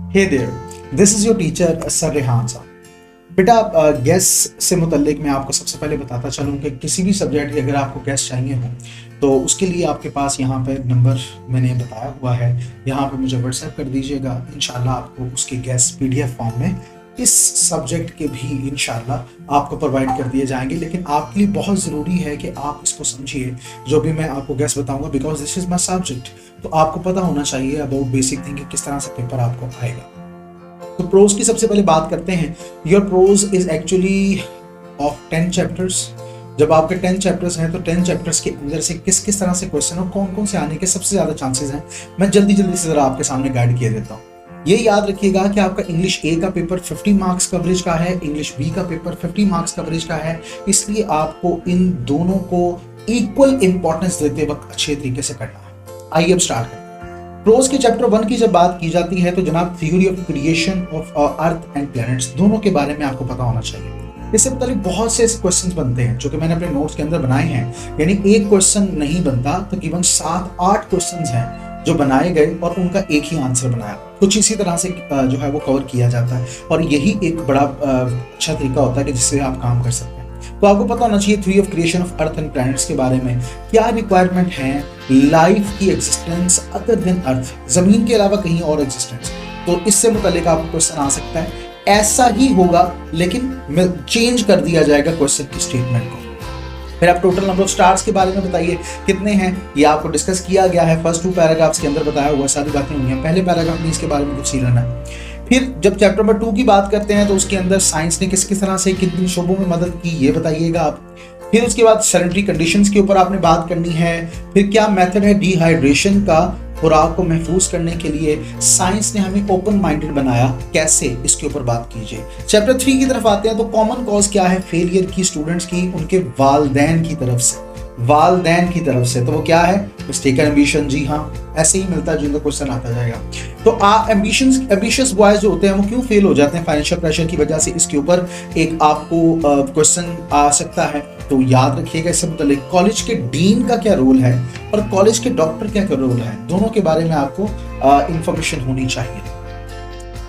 Hey there, this is your teacher sir Rehan Sahab. बेटा, gas से मुतल्लिक मैं आपको सबसे पहले बताता चलूँ कि किसी भी सब्जेक्ट की अगर आपको गैस चाहिए हो तो उसके लिए आपके पास यहाँ पे नंबर मैंने बताया हुआ है, यहाँ पे मुझे व्हाट्सएप कर दीजिएगा। इंशाल्लाह आपको उसके गैस पीडीएफ फॉर्म में इस सब्जेक्ट के भी इंशाल्लाह आपको प्रोवाइड कर दिए जाएंगे। लेकिन आपके लिए बहुत ज़रूरी है कि आप इसको समझिए जो भी मैं आपको गैस बताऊंगा, because this is my subject. तो आपको पता होना चाहिए अबाउट बेसिक थिंग किस तरह से पेपर आपको आएगा। तो प्रोज की सबसे पहले बात करते हैं। Your prose is actually of 10 chapters. जब आपके 10 चैप्टर्स हैं तो 10 चैप्टर्स के अंदर से किस किस तरह से क्वेश्चन और कौन कौन से आने के सबसे ज़्यादा चांसेस हैं, मैं जल्दी जल्दी से ज़रा आपके सामने गाइड किया देता हूँ। ये याद रखिएगा कि आपका इंग्लिश ए का पेपर 50 मार्क्स कवरेज का है, इंग्लिश बी का पेपर 50 मार्क्स कवरेज का है, इसलिए आपको इन दोनों को इक्वल इंपॉर्टेंस देते वक्त अच्छे तरीके से करना है। आइए अब स्टार्ट करें। प्रोज के चैप्टर 1 की जब बात की जाती है तो जनाब theory of creation of earth and planets दोनों के बारे में आपको पता होना चाहिए। इससे मुतालिक बहुत से क्वेश्चंस बनते हैं जो कि मैंने अपने नोट्स के अंदर बनाए हैं, यानी एक क्वेश्चन नहीं बनता, तकरीबन 7-8 क्वेश्चंस हैं जो बनाए गए और उनका एक ही आंसर बनाया। कुछ इसी तरह से जो है वो कवर किया जाता है और यही एक बड़ा अच्छा तरीका होता है कि जिससे आप काम कर सकते हैं। तो आपको पता होना चाहिए theory of creation of earth and planets के बारे में, क्या रिक्वायरमेंट है लाइफ की एग्जिस्टेंस अदर देन अर्थ, जमीन के अलावा कहीं और एग्जिस्टेंस। तो इससे मुतालिक आपको क्वेश्चन आ सकता है, ऐसा ही होगा लेकिन चेंज कर दिया जाएगा क्वेश्चन की स्टेटमेंट को। फिर आप टोटल नंबर ऑफ स्टार्स के बारे में बताइए कितने हैं, ये आपको डिस्कस किया गया है। फर्स्ट 2 पैराग्राफ्स के अंदर बताया हुआ सारी बातें हुई हैं, पहले पैराग्राफ में इसके बारे में कुछ ही रहना है। फिर जब चैप्टर नंबर 2 की बात करते हैं तो उसके अंदर साइंस ने किस किस तरह से किन किन शोबों में मदद की ये बताइएगा आप। फिर उसके बाद सैनिटरी कंडीशंस के ऊपर आपने बात करनी है। फिर क्या मेथड है डिहाइड्रेशन का, खुराक को महफूज करने के लिए साइंस ने हमें ओपन माइंडेड बनाया, कैसे, इसके ऊपर बात कीजिए। चैप्टर 3 की तरफ आते हैं तो कॉमन कॉज क्या है फेलियर की स्टूडेंट्स की उनके वालदैन की तरफ से, वालदैन की तरफ से। तो वो क्या है, मिस्टेकन एम्बिशन। जी हाँ, ऐसे ही मिलता है जिनका क्वेश्चन आता जाएगा। तो एम्बिशियस बॉयज जो होते हैं वो क्यों फेल हो जाते हैं फाइनेंशियल प्रेशर की वजह से, इसके ऊपर एक आपको क्वेश्चन आ सकता है। तो याद रखिएगा इससे मुतालिक कॉलेज के डीन का क्या रोल है और कॉलेज के डॉक्टर क्या रोल है, दोनों के बारे में आपको इंफॉर्मेशन होनी चाहिए।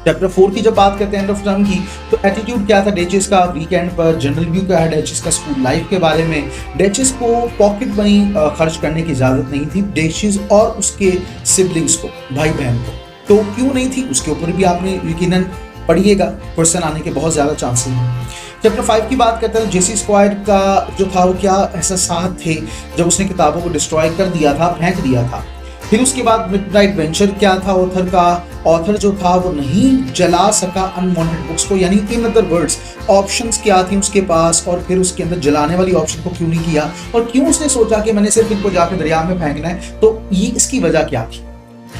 चैप्टर 4 की जब बात करते हैं एंड ऑफ टर्म की, तो एटीट्यूड क्या था डेचिस का वीकेंड पर, जनरल व्यू क्या है डेचिस का स्कूल लाइफ के बारे में। डेचिस को पॉकेट मनी खर्च करने की इजाजत नहीं थी, डेचिस और उसके सिबलिंग्स को, भाई बहन को, तो क्यों नहीं थी उसके ऊपर भी आपने यकीनन पढ़िएगा, क्वेश्चन आने के बहुत ज्यादा चांसेस हैं। चैप्टर 5 की बात करते हैं जेसी स्क्वायर का जो था वो क्या एहसास थे जब उसने किताबों को डिस्ट्रॉय कर दिया था, फेंक दिया था। फिर उसके बाद मिडनाइट वेंचर क्या था ऑथर का, ऑथर जो था वो नहीं जला सका अनवांटेड बुक्स को, यानी इन अदर वर्ड्स ऑप्शंस क्या थी उसके पास और फिर उसके अंदर जलाने वाली ऑप्शन को क्यों नहीं किया और क्यों उसने सोचा कि मैंने सिर्फ इनको जाकर दरिया में फेंकना है, तो ये इसकी वजह क्या थी।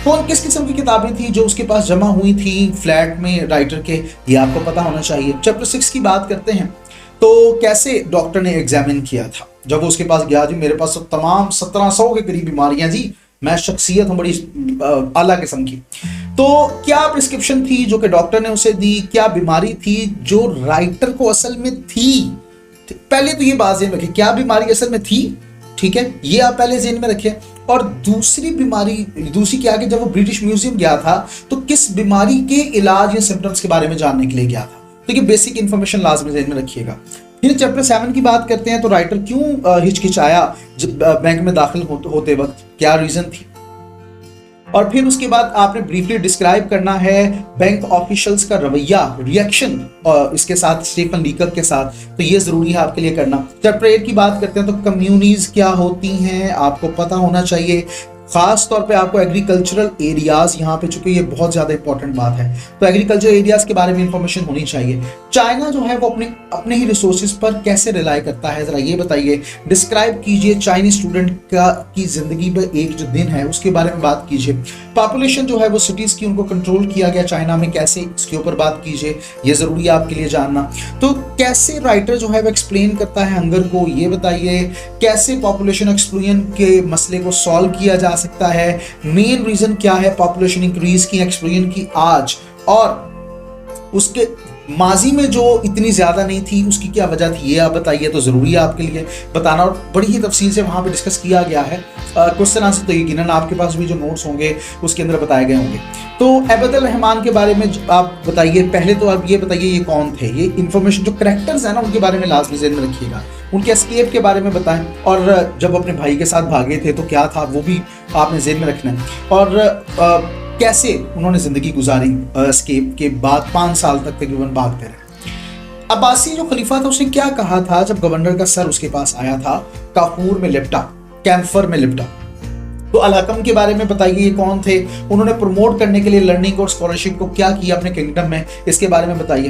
कौन किस किस्म की किताबें थी जो उसके पास जमा हुई थी फ्लैट में राइटर के, ये आपको पता होना चाहिए। चैप्टर 6 की बात करते हैं तो कैसे डॉक्टर ने एग्जामिन किया था, जब वो उसके पास गया, जी मेरे पास तो तमाम 1700 के करीब बीमारियां, जी मैं शख्सियत हूँ बड़ी आला किस्म की, तो क्या प्रिस्क्रिप्शन थी जो कि डॉक्टर ने उसे दी, क्या बीमारी थी जो राइटर को असल में थी। पहले तो ये बात ज़हन रखिए क्या बीमारी असल में थी, ठीक है, ये आप पहले ज़हन में रखें। और दूसरी बीमारी, दूसरी क्या कि जब वो ब्रिटिश म्यूजियम गया था तो किस बीमारी के इलाज या सिम्टम्स के बारे में जानने के लिए गया था, तो ये बेसिक इंफॉर्मेशन लाजमी ज़हन में रखिएगा। फिर चैप्टर 7 की बात करते हैं तो राइटर क्यों हिचकिचाया बैंक में दाखिल होते वक्त, क्या रीजन थी। और फिर उसके बाद आपने ब्रीफली डिस्क्राइब करना है बैंक ऑफिशियल्स का रवैया, रिएक्शन इसके साथ स्टीफन लीकक के साथ, तो ये जरूरी है आपके लिए करना। चैप्टर 8 की बात करते हैं तो कम्युनिटीज क्या होती हैं आपको पता होना चाहिए, खास तौर पे आपको एग्रीकल्चरल एरियाज, यहाँ पे चूंकि ये बहुत ज्यादा इंपॉर्टेंट बात है तो एग्रीकल्चरल एरियाज के बारे में इंफॉर्मेशन होनी चाहिए। चाइना जो है वो अपने ही रिसोर्सेज पर कैसे रिलाई करता है, जरा ये बताइए। डिस्क्राइब कीजिए चाइनीज स्टूडेंट की जिंदगी में एक जो दिन है उसके बारे में बात कीजिए। पॉपुलेशन जो है वो सिटीज की उनको कंट्रोल किया गया चाइना में कैसे, इसके ऊपर बात कीजिए, ये जरूरी है आपके लिए जानना। तो कैसे राइटर जो है वो एक्सप्लेन करता है हंगर को, ये बताइए। कैसे पॉपुलेशन एक्सप्लोजन के मसले को सॉल्व किया जा सकता है, मेन रीजन क्या है पॉपुलेशन इंक्रीज की, एक्सप्लोजन की आज, और उसके माजी में जो इतनी ज़्यादा नहीं थी उसकी क्या वजह थी, ये आप बताइए, तो ज़रूरी है आपके लिए बताना, और बड़ी ही तफसील से वहाँ पे डिस्कस किया गया है। क्वेश्चन आंसर तो यकीनन आपके पास भी जो नोट्स होंगे उसके अंदर बताए गए होंगे। तो अबदुल रहमान के बारे में आप बताइए, पहले तो आप ये बताइए ये कौन थे, ये इन्फॉर्मेशन जो करैक्टर्स हैं ना उनके बारे में लाजमी ज़हन में रखिएगा, उनके एस्केप के बारे में बताएं, और जब अपने भाई के साथ भागे थे तो क्या था वो भी आपने ज़हन में रखना है, और कैसे उन्होंने ज़िंदगी गुजारी एस्केप के बाद 5 साल तक तकरीबन भागते रहे। अब्बासी जो खलीफा था उसने क्या कहा था जब गवर्नर का सर उसके पास आया था, काफूर में लिपटा, कैंफर में लिपटा। तो अल-हकम के बारे में बताइए, ये कौन थे, उन्होंने प्रमोट करने के लिए लर्निंग और स्कॉलरशिप को क्या किया अपने किंगडम में, इसके बारे में बताइए।